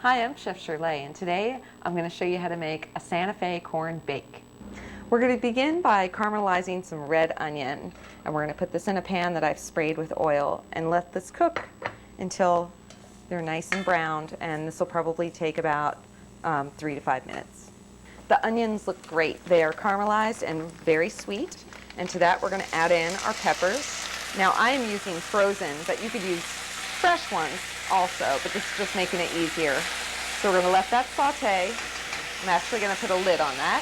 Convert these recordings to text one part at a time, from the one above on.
Hi, I'm Chef Shirle, and today I'm going to show you how to make a Santa Fe corn bake. We're going to begin by caramelizing some red onion, and we're going to put this in a pan that I've sprayed with oil and let this cook until they're nice and browned, and this will probably take about 3 to 5 minutes. The onions look great. They are caramelized and very sweet, and to that we're going to add in our peppers. Now I am using frozen, but you could use fresh ones also, but this is just making it easier. So we're going to let that saute. I'm actually going to put a lid on that.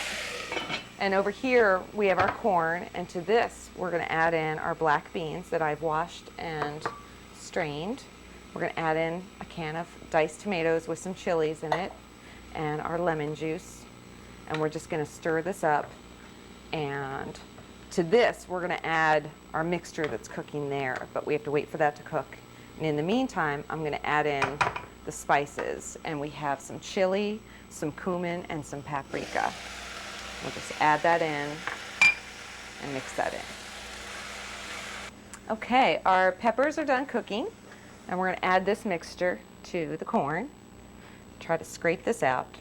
And over here we have our corn, and to this we're going to add in our black beans that I've washed and strained. We're going to add in a can of diced tomatoes with some chilies in it and our lemon juice, and we're just going to stir this up. And to this we're going to add our mixture that's cooking there, but we have to wait for that to cook. And in the meantime, I'm going to add in the spices, and we have some chili, some cumin, and some paprika. We'll just add that in and mix that in. Okay, our peppers are done cooking, and we're going to add this mixture to the corn. Try to scrape this out.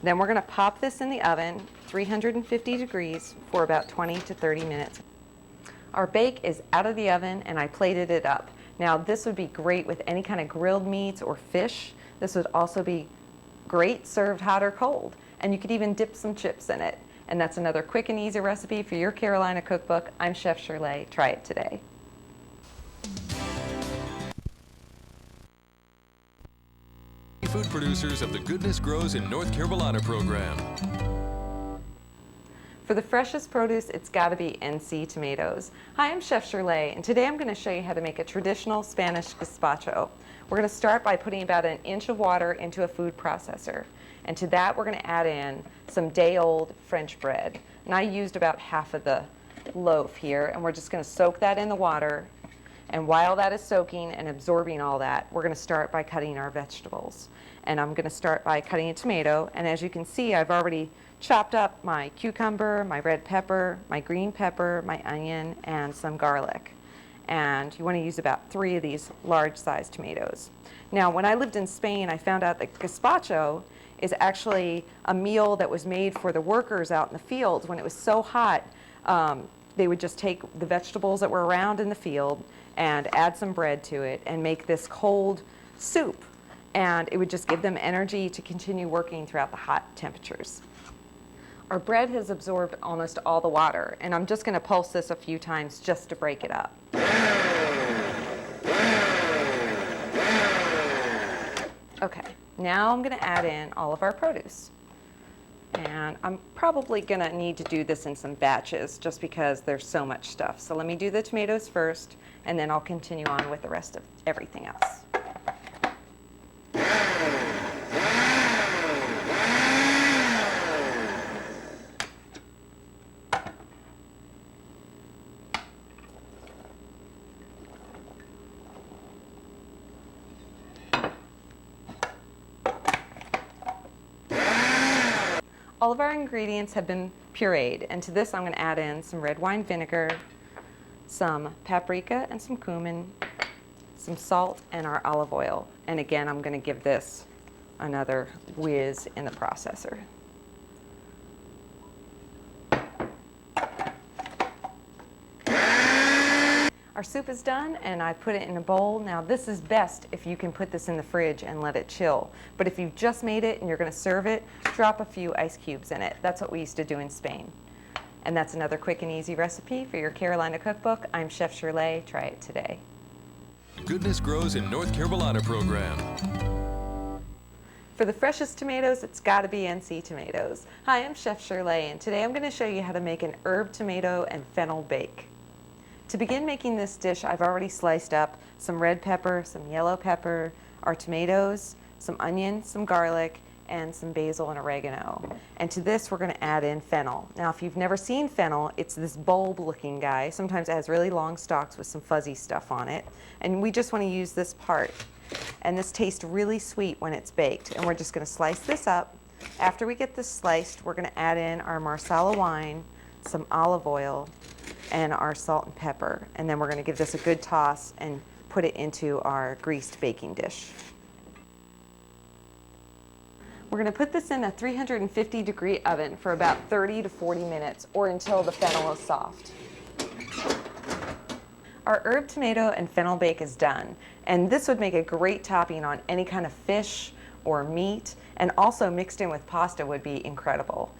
Then we're going to pop this in the oven, 350 degrees, for about 20 to 30 minutes. Our bake is out of the oven, and I plated it up. Now this would be great with any kind of grilled meats or fish. This would also be great served hot or cold. And you could even dip some chips in it. And that's another quick and easy recipe for your Carolina cookbook. I'm Chef Shirle. Try it today. Food producers of the Goodness Grows in North Carolina program. For the freshest produce, it's got to be NC tomatoes. Hi, I'm Chef Shirle, and today I'm going to show you how to make a traditional Spanish gazpacho. We're going to start by putting about 1 inch of water into a food processor. And to that, we're going to add in some day-old French bread. And I used about half of the loaf here, and we're just going to soak that in the water. And while that is soaking and absorbing all that, we're going to start by cutting our vegetables. And I'm going to start by cutting a tomato. And as you can see, I've already chopped up my cucumber, my red pepper, my green pepper, my onion, and some garlic. And you want to use about 3 of these large-sized tomatoes. Now, when I lived in Spain, I found out that gazpacho is actually a meal that was made for the workers out in the fields. When it was so hot, they would just take the vegetables that were around in the field and add some bread to it and make this cold soup. And it would just give them energy to continue working throughout the hot temperatures. Our bread has absorbed almost all the water, and I'm just going to pulse this a few times just to break it up. Okay, now I'm going to add in all of our produce. And I'm probably going to need to do this in some batches just because there's so much stuff. So let me do the tomatoes first, and then I'll continue on with the rest of everything else. All of our ingredients have been pureed, and to this I'm going to add in some red wine vinegar, some paprika and some cumin, some salt, and our olive oil. And again, I'm going to give this another whiz in the processor. Our soup is done, and I put it in a bowl. Now this is best if you can put this in the fridge and let it chill. But if you've just made it and you're going to serve it, drop a few ice cubes in it. That's what we used to do in Spain. And that's another quick and easy recipe for your Carolina cookbook. I'm Chef Shirle. Try it today. Goodness Grows in North Carolina program. For the freshest tomatoes, it's got to be NC tomatoes. Hi, I'm Chef Shirle, and today I'm going to show you how to make an herb tomato and fennel bake. To begin making this dish, I've already sliced up some red pepper, some yellow pepper, our tomatoes, some onion, some garlic, and some basil and oregano. And to this, we're going to add in fennel. Now, if you've never seen fennel, it's this bulb-looking guy. Sometimes it has really long stalks with some fuzzy stuff on it. And we just want to use this part. And this tastes really sweet when it's baked. And we're just going to slice this up. After we get this sliced, we're going to add in our Marsala wine, some olive oil, and our salt and pepper. And then we're going to give this a good toss and put it into our greased baking dish. We're going to put this in a 350-degree oven for about 30 to 40 minutes or until the fennel is soft. Our herb tomato and fennel bake is done, and this would make a great topping on any kind of fish or meat, and also mixed in with pasta would be incredible.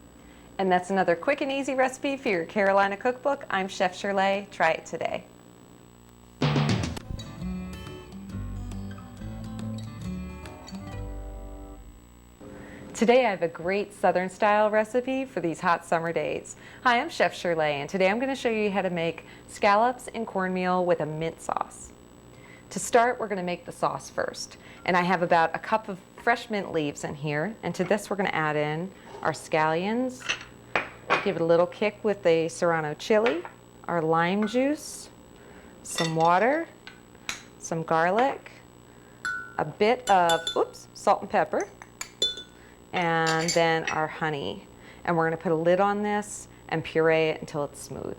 And that's another quick and easy recipe for your Carolina Cookbook. I'm Chef Shirle. Try it today. Today I have a great Southern style recipe for these hot summer days. Hi, I'm Chef Shirle, and today I'm going to show you how to make scallops and cornmeal with a mint sauce. To start, we're going to make the sauce first. And I have about a cup of fresh mint leaves in here, and to this we're going to add in our scallions, give it a little kick with the serrano chili, our lime juice, some water, some garlic, a bit of salt and pepper, and then our honey. And we're going to put a lid on this and puree it until it's smooth.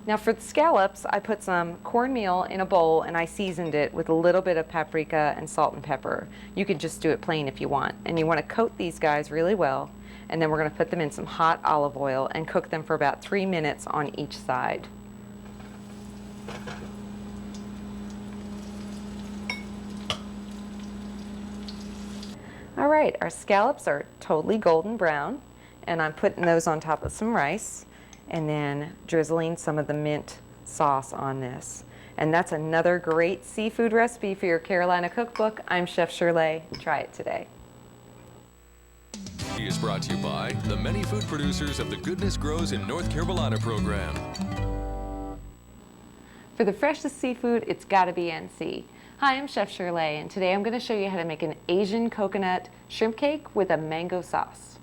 Now for the scallops, I put some cornmeal in a bowl and I seasoned it with a little bit of paprika and salt and pepper. You can just do it plain if you want. And you want to coat these guys really well, and then we're going to put them in some hot olive oil and cook them for about 3 minutes on each side. All right, our scallops are totally golden brown, and I'm putting those on top of some rice and then drizzling some of the mint sauce on this. And that's another great seafood recipe for your Carolina Cookbook. I'm Chef Shirle. Try it today. He is brought to you by the many food producers of the Goodness Grows in North Carolina program. For the freshest seafood, it's gotta be NC. Hi, I'm Chef Shirle, and today I'm going to show you how to make an Asian coconut shrimp cake with a mango sauce.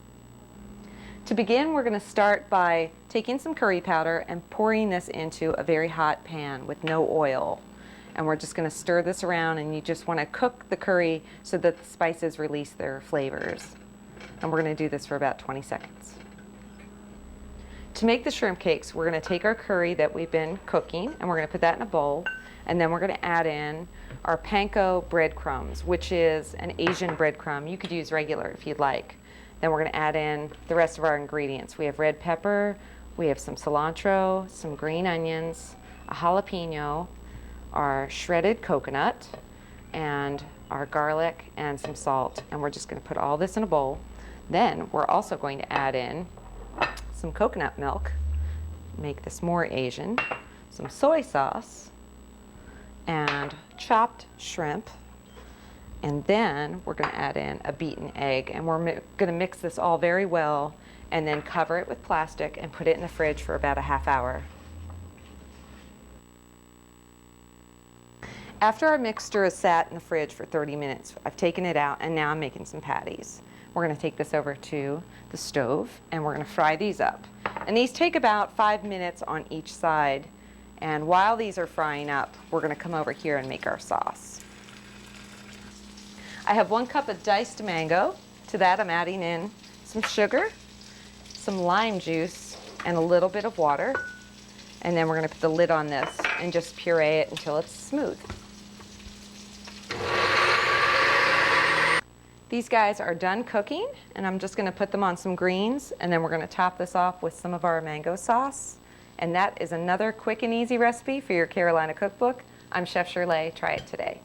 To begin, we're going to start by taking some curry powder and pouring this into a very hot pan with no oil. And we're just going to stir this around, and you just want to cook the curry so that the spices release their flavors. And we're going to do this for about 20 seconds. To make the shrimp cakes, we're going to take our curry that we've been cooking, and we're going to put that in a bowl. And then we're going to add in our panko breadcrumbs, which is an Asian breadcrumb. You could use regular if you'd like. Then we're going to add in the rest of our ingredients. We have red pepper, we have some cilantro, some green onions, a jalapeno, our shredded coconut, and our garlic and some salt. And we're just going to put all this in a bowl. Then we're also going to add in some coconut milk, make this more Asian, some soy sauce, and chopped shrimp, and then we're going to add in a beaten egg, and we're going to mix this all very well and then cover it with plastic and put it in the fridge for about a half hour. After our mixture is sat in the fridge for 30 minutes, I've taken it out and now I'm making some patties. We're going to take this over to the stove and we're going to fry these up. And these take about 5 minutes on each side. And while these are frying up, we're going to come over here and make our sauce. I have 1 cup of diced mango. To that I'm adding in some sugar, some lime juice, and a little bit of water. And then we're going to put the lid on this and just puree it until it's smooth. These guys are done cooking, and I'm just going to put them on some greens, and then we're going to top this off with some of our mango sauce. And that is another quick and easy recipe for your Carolina Cookbook. I'm Chef Shirle. Try it today.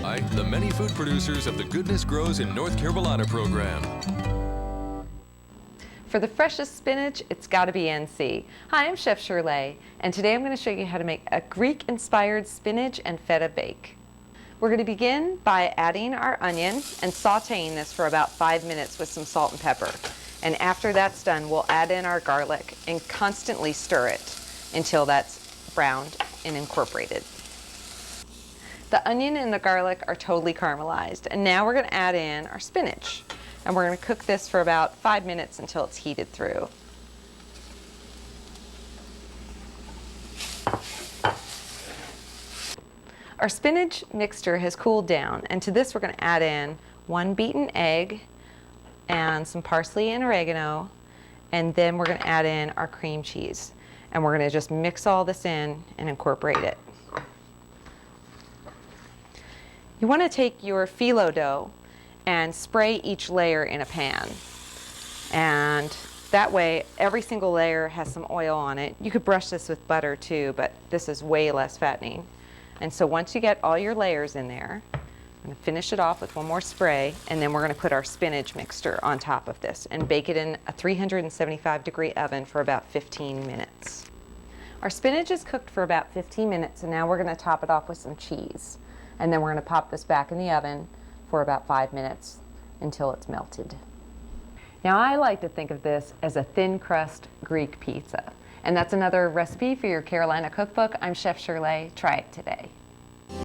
By the many food producers of the Goodness Grows in North Carolina program. For the freshest spinach, it's got to be NC. Hi, I'm Chef Shirle, and today I'm going to show you how to make a Greek-inspired spinach and feta bake. We're going to begin by adding our onion and sauteing this for about 5 minutes with some salt and pepper. And after that's done, we'll add in our garlic and constantly stir it until that's browned and incorporated. The onion and the garlic are totally caramelized. And now we're going to add in our spinach. And we're going to cook this for about 5 minutes until it's heated through. Our spinach mixture has cooled down, and to this we're going to add in 1 beaten egg and some parsley and oregano, and then we're going to add in our cream cheese, and we're going to just mix all this in and incorporate it. You want to take your phyllo dough and spray each layer in a pan. And that way, every single layer has some oil on it. You could brush this with butter too, but this is way less fattening. And so once you get all your layers in there, I'm going to finish it off with one more spray, and then we're going to put our spinach mixture on top of this and bake it in a 375-degree oven for about 15 minutes. Our spinach is cooked for about 15 minutes, and now we're going to top it off with some cheese. And then we're going to pop this back in the oven for about 5 minutes until it's melted. Now I like to think of this as a thin crust Greek pizza. And that's another recipe for your Carolina Cookbook. I'm Chef Shirle. Try it today.